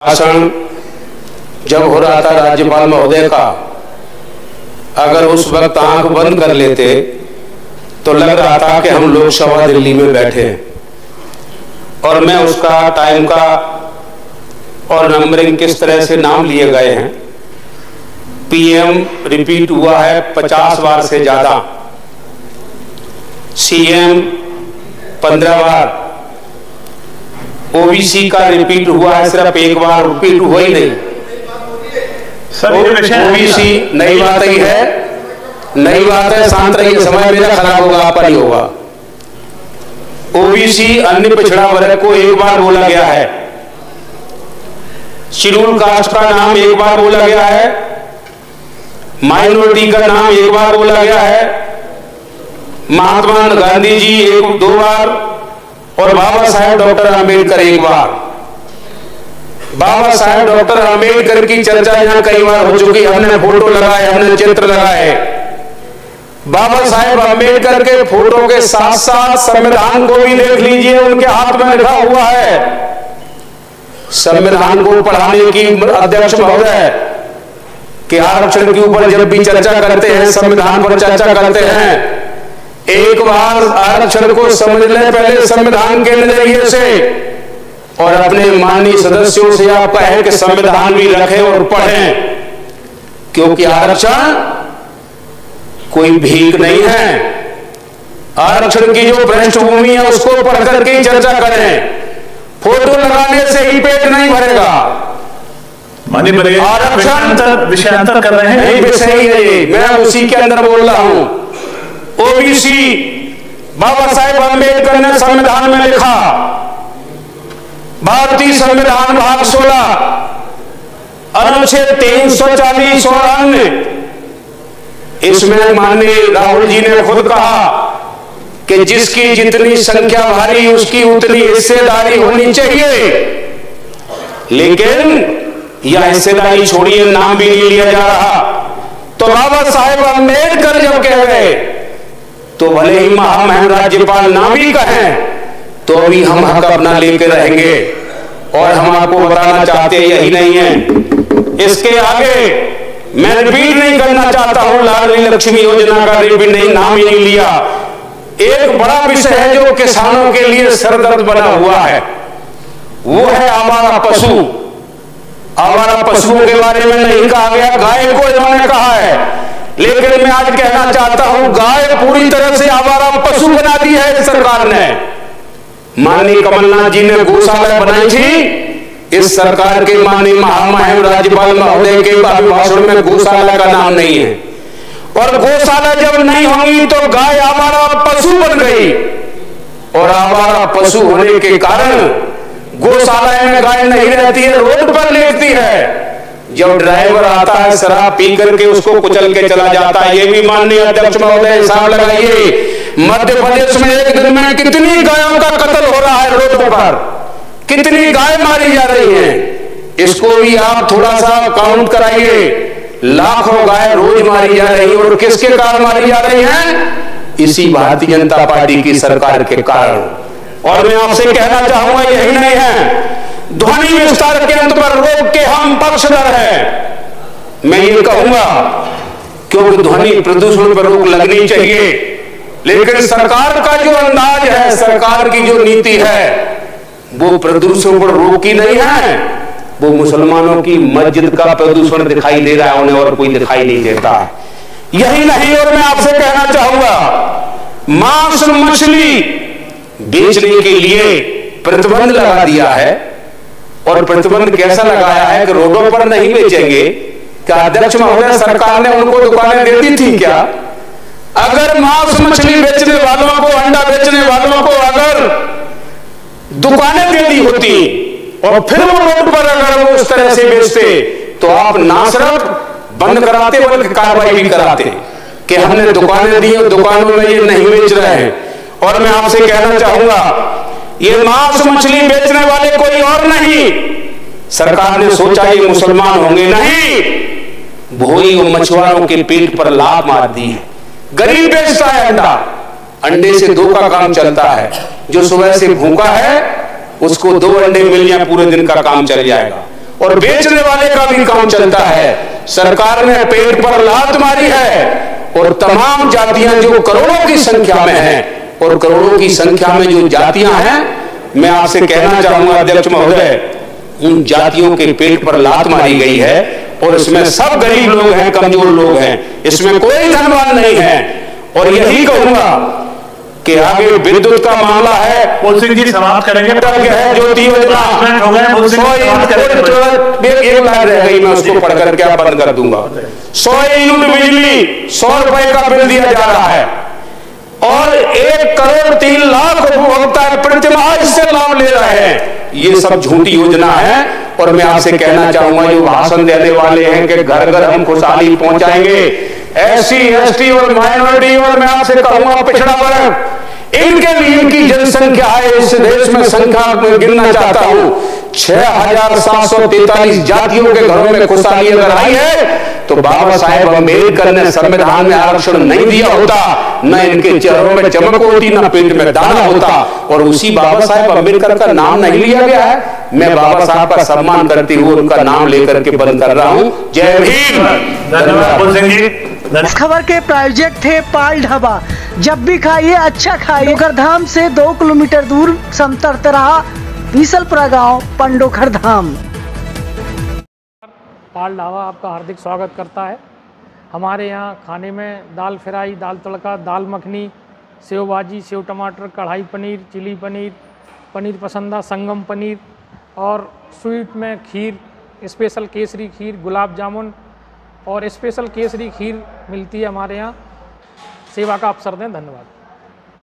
भाषण जब हो रहा था राज्यपाल महोदय का, अगर उस वक्त आंख बंद कर लेते तो लग रहा था कि हम लोकसभा दिल्ली में बैठे हैं। और मैं उसका टाइम का और नंबरिंग किस तरह से नाम लिए गए हैं, पीएम रिपीट हुआ है 50 बार से ज्यादा, सीएम 15 बार, ओबीसी का रिपीट हुआ है सिर्फ एक बार, रिपीट हुआ ही नहीं। ओबीसी नई बात ही है, नई बात है, शांत रहिए, समय मेरा खराब होगा, आपका नहीं होगा। ओबीसी अन्य पिछड़ा वर्ग को एक बार बोला गया है, शेड्यूल कास्ट का नाम एक बार बोला गया है, माइनॉरिटी का नाम एक बार बोला गया है, महात्मा गांधी जी एक दो बार, और बाबा साहेब डॉक्टर आम्बेडकर एक बार। बाबा साहेब डॉक्टर आम्बेडकर की चर्चा यहां कई बार हो चुकी, हमने फोटो लगाए, हमने चित्र लगाए। बाबा साहेब आम्बेडकर के फोटो के साथ साथ संविधान को भी देख लीजिए, उनके हाथ में लिखा हुआ है। संविधान को पढ़ाने की अध्यक्ष महोदय के आरक्षण के ऊपर जब भी चर्चा करते हैं, संविधान पर चर्चा करते हैं, एक बार आरक्षण को समझ लें पहले संविधान के नजरिए से, और अपने माननीय सदस्यों से आप कहें कि संविधान भी रखें और पढ़ें, क्योंकि आरक्षण कोई भीख नहीं है। आरक्षण की जो पृष्ठभूमि है उसको पढ़ करके चर्चा करें, फोटो लगाने से ही पेट नहीं भरेगा। आरक्षण विषयांतर कर रहे हैं, नहीं विषय ही है ये, मैं उसी के अंदर बोल रहा हूं। ओबीसी बाबा साहेब आम्बेडकर ने संविधान में लिखा, भारतीय संविधान भाग 16 अनुच्छेद 340 और अन्य, इसमें माननीय राहुल जी ने खुद कहा कि जिसकी जितनी संख्या भारी उसकी उतनी हिस्सेदारी होनी चाहिए, लेकिन यह हिस्सेदारी छोड़िए, नाम भी नहीं लिया जा रहा। तो बाबा साहेब आम्बेडकर जब कह गए तो भले ही महामहिम राज्यपाल ना भी कहें तो भी हम हक अपना लेकर रहेंगे। और हम आपको बताना चाहते यही नहीं है, इसके आगे मैं रिपीट नहीं करना चाहता हूं, लाडली लक्ष्मी योजना का रिपीट नहीं, नाम ही नहीं लिया। एक बड़ा विषय है जो किसानों के लिए सरदर्द बना हुआ है, वो है आवारा पशु। आवारा पशुओं के बारे में नहीं कहा गया, गाय को इन्होंने कहा है, लेकिन मैं आज कहना चाहता हूं गाय पूरी तरह से आवारा पशु बना दी है इस सरकार ने। माननीय कमलनाथ जी ने गौशाला बनाई थी, इस सरकार के माननीय महामहिम राज्यपाल महोदय के भाषण में गौशाला का नाम नहीं है। और गौशाला जब नहीं होगी तो गाय आवारा पशु बन गई, और आवारा पशु होने के कारण गौशाला में गाय नहीं रहती है, रोड पर लेटती है। जब ड्राइवर आता है शराब पी करके उसको कुचल के चला जाता है। ये भी माननीय अध्यक्ष महोदय हिसाब लगाइए, मध्य प्रदेश में एक दिन में कितनी गायों का कत्ल हो रहा है रोड पर, कितनी गाय मारी जा रही हैं, इसको भी आप थोड़ा सा काउंट कराइए। लाखों गाय रोज मारी जा रही है, और किसके कारण मारी जा रही हैं? इसी भारतीय जनता पार्टी की सरकार के कारण। और मैं आपसे कहना चाहूंगा यही नहीं है, ध्वनि विस्तार के अंत पर रोक के हम पक्षधर हैं। मैं ये कहूंगा क्योंकि ध्वनि प्रदूषण पर रोक लगनी चाहिए, लेकिन सरकार का जो अंदाज है, सरकार की जो नीति है, वो प्रदूषण पर रोक ही नहीं है, वो मुसलमानों की मस्जिद का प्रदूषण दिखाई दे रहा है उन्हें, और कोई दिखाई नहीं देता। यही नहीं, और मैं आपसे कहना चाहूंगा मांस मछली बेचने के लिए प्रतिबंध लगा दिया है, और प्रतिबंध कैसा लगाया है कि रोडों पर नहीं बेचेंगे। क्या अध्यक्ष महोदय सरकार ने उनको दुकानें दे दी थी क्या? अगर मांस मछली बेचने वालों को, अंडा बेचने वालों को अगर दुकानें दे दी होती और फिर वो रोड पर अगर वो उस तरह से बेचते, तो आप ना सिर्फ बंद कराते बल्कि कार्रवाई भी कराते कि हमने दुकानें दी और दुकानों में ये नहीं बेच रहे हैं। और मैं आपसे कहना चाहूंगा ये मांस मछली बेचने वाले कोई और नहीं, सरकार ने सोचा ये मुसलमान होंगे, नहीं, भोई और मछुआरों के पेट पर लात मार दी है। गरीब बेचता है अंडा, अंडे से दो का काम चलता है, जो सुबह से भूखा है उसको 2 अंडे मिल जाए पूरे दिन का काम चल जाएगा। और बेचने वाले का भी काम चलता है। सरकार ने पेट पर लात मारी है और तमाम जातियां जो करोड़ों की संख्या में हैं, और करोड़ों की संख्या में जो जातियां हैं, मैं आपसे कहना चाहूंगा अध्यक्ष महोदय, उन जातियों के पेट पर लात मारी गई है और इसमें सब गरीब लोग हैं, कमजोर लोग हैं, इसमें कोई धनवान नहीं है। और यही कहूंगा कि आगे विद्युत का मामला है, पुल सिंह जी समाप्त करेंगे। है जो 3 बजे एक लाइन रह गई, मैं उसको पढ़ करके आप बंद कर दूंगा। 100 यूनिट बिजली 100 रुपए का बिल दिया जा रहा है और 1 करोड़ 3 लाख उपभोक्ता प्रतिमाह इससे लाभ ले रहे हैं। ये सब झूठी योजना है। और मैं आपसे कहना चाहूंगा, जो भाषण देने वाले हैं कि घर घर हम खुशहाली पहुंचाएंगे, SC ST और माइनॉरिटी, और मैं आपसे कहूंगा पिछड़ा वर्ग, इनके लिए इनकी जनसंख्या है इस देश में, संख्या में गिनना चाहता हूं 6743 जातियों के घरों में खुशहाली अगर आई है तो बाबा साहेब अम्बेडकर ने संविधान में आरक्षण नहीं दिया होता, न इनके चेहरों में चमक होती, न पेट में दाना होता। और उसी बाबा साहेब अम्बेडकर का नाम नहीं लिया गया है। मैं बाबा साहब का सम्मान करते हुए उनका नाम लेकर के बंद कर रहा हूं। जय भीम। धन्यवाद। इस खबर के प्रायोजक थे पाल ढाबा। जब भी खाइए अच्छा खाइए। पंडोखर से 2 किलोमीटर दूर समतरतराहा बीसलपुरा गांव, पंडोखर धाम। पाल ढाबा आपका हार्दिक स्वागत करता है। हमारे यहाँ खाने में दाल फ्राई, दाल तड़का, दाल मखनी, सेव भाजी, सेव टमाटर, कढ़ाई पनीर, चिली पनीर, पनीर पसंदा, संगम पनीर, और स्वीट में खीर, स्पेशल केसरी खीर, गुलाब जामुन और स्पेशल केसरी खीर मिलती है हमारे यहाँ। सेवा का अवसर दें। धन्यवाद।